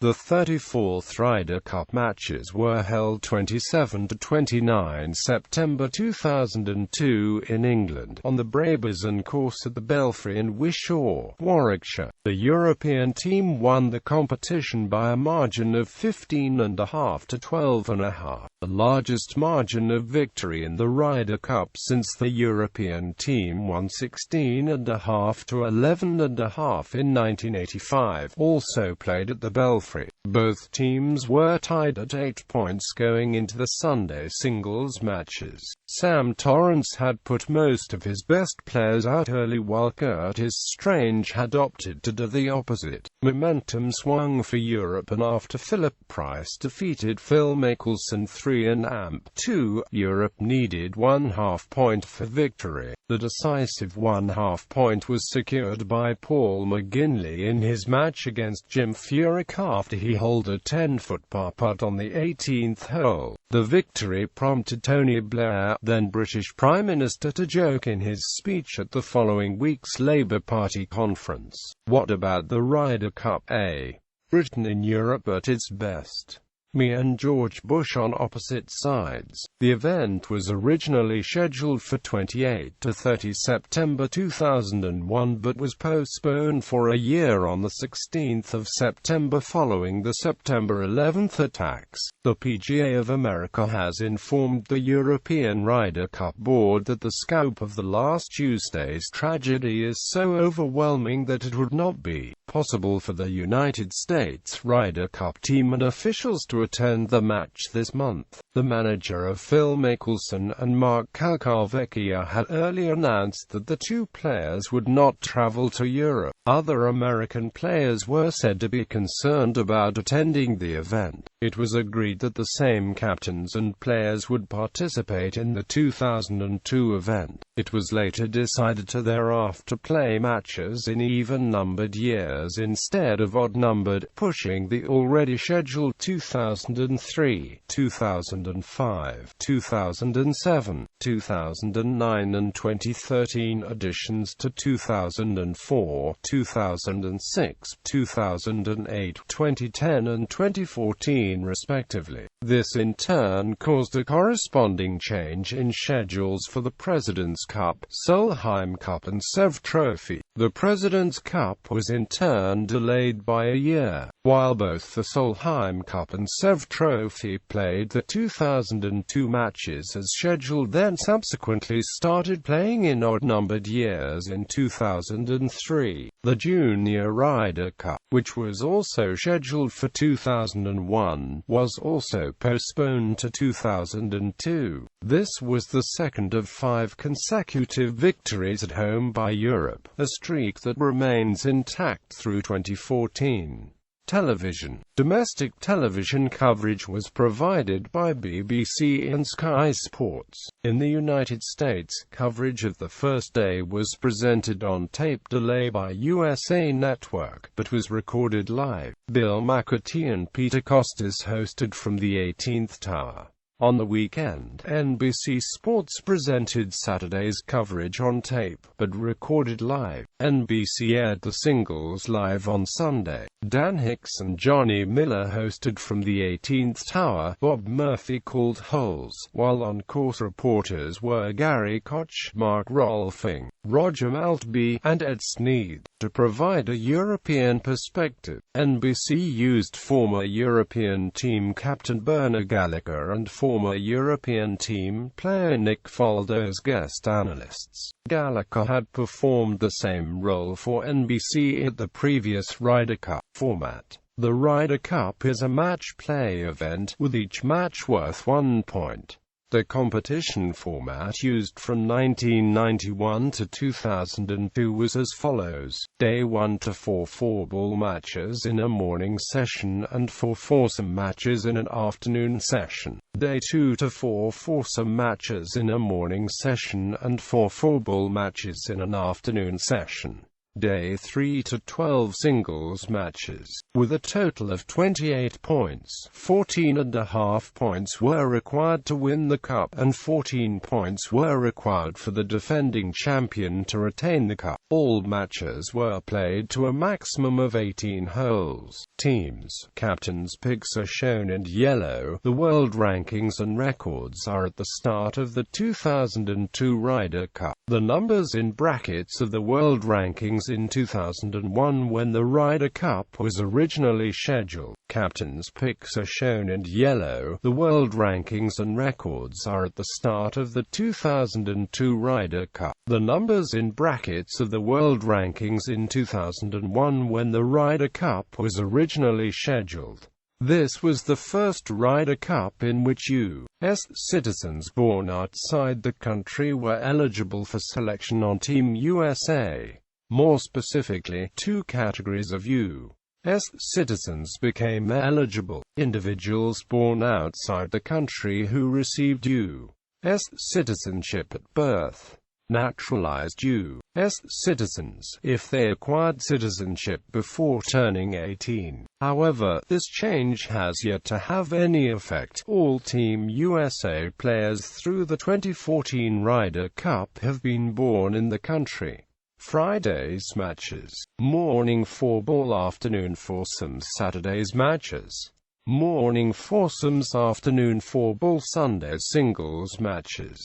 The 34th Ryder Cup matches were held 27 to 29 September 2002 in England, on the Brabazon Course at the Belfry in Wishaw, Warwickshire. The European team won the competition by a margin of 15.5 to 12.5, the largest margin of victory in the Ryder Cup since the European team won 16.5 to 11.5 in 1985, also played at the Belfry. Both teams were tied at 8 points going into the Sunday singles matches. Sam Torrance had put most of his best players out early while Curtis Strange had opted to do the opposite. Momentum swung for Europe, and after Philip Price defeated Phil Mickelson 3-2, Europe needed 1/2 point for victory. The decisive 1/2 point was secured by Paul McGinley in his match against Jim Furyk after he holed a 10-foot par putt on the 18th hole. The victory prompted Tony Blair, then British Prime Minister, to joke in his speech at the following week's Labour Party conference, "What about the Ryder Cup, eh? Britain in Europe at its best. Me and George Bush on opposite sides." The event was originally scheduled for 28 to 30 September 2001 but was postponed for a year on the 16th of September following the September 11th attacks. The PGA of America has informed the European Ryder Cup board that the scope of the last Tuesday's tragedy is so overwhelming that it would not be possible for the United States Ryder Cup team and officials to attend the match this month. The manager of Phil Mickelson and Mark Calcavecchia had earlier announced that the two players would not travel to Europe. Other American players were said to be concerned about attending the event. It was agreed that the same captains and players would participate in the 2002 event. It was later decided to thereafter play matches in even-numbered years instead of odd-numbered, pushing the already scheduled 2003, 2005, 2007, 2009 and 2013 editions to 2004, 2006, 2008, 2010 and 2014 respectively. This in turn caused a corresponding change in schedules for the President's Cup, Solheim Cup and Sev Trophy. The President's Cup was in turn delayed by a year, while both the Solheim Cup and Sev Trophy played the 2002 matches as scheduled, then subsequently started playing in odd-numbered years in 2003. The Junior Ryder Cup, which was also scheduled for 2001, was also postponed to 2002. This was the second of 5 consecutive victories at home by Europe, a streak that remains intact through 2014. Television. Domestic television coverage was provided by BBC and Sky Sports. In the United States, coverage of the first day was presented on tape delay by USA Network, but was recorded live. Bill McAtee and Peter Costas hosted from the 18th Tower. On the weekend, NBC Sports presented Saturday's coverage on tape, but recorded live. NBC aired the singles live on Sunday. Dan Hicks and Johnny Miller hosted from the 18th Tower. Bob Murphy called holes, while on-course reporters were Gary Koch, Mark Rolfing, Roger Maltby, and Ed Sneed. To provide a European perspective, NBC used former European team captain Bernard Gallagher and former European team player Nick Faldo as guest analysts. Gallagher had performed the same role for NBC at the previous Ryder Cup format. The Ryder Cup is a match play event, with each match worth 1 point. The competition format used from 1991 to 2002 was as follows: Day 1 to 4 4-ball matches in a morning session and 4 foursome matches in an afternoon session. Day 2 to 4 foursome matches in a morning session and 4 4-ball matches in an afternoon session. Day 3 to 12 singles matches, with a total of 28 points. 14.5 points were required to win the cup, and 14 points were required for the defending champion to retain the cup. All matches were played to a maximum of 18 holes. Teams' captains' picks are shown in yellow. The world rankings and records are at the start of the 2002 Ryder Cup. The numbers in brackets of the world rankings in 2001 when the Ryder Cup was originally scheduled. Captains' picks are shown in yellow. The world rankings and records are at the start of the 2002 Ryder Cup. The numbers in brackets of the world rankings in 2001 when the Ryder Cup was originally scheduled. This was the first Ryder Cup in which U.S. citizens born outside the country were eligible for selection on Team USA. More specifically, two categories of U.S. citizens became eligible: individuals born outside the country who received U.S. citizenship at birth, naturalized U.S. citizens, if they acquired citizenship before turning 18. However, this change has yet to have any effect. All Team USA players through the 2014 Ryder Cup have been born in the country. Friday's matches. Morning four-ball, afternoon foursomes. Saturday's matches. Morning foursomes, afternoon four-ball. Sunday's singles matches.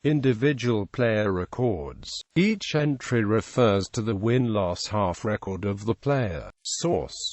Individual player records. Each entry refers to the win-loss half record of the player. Source: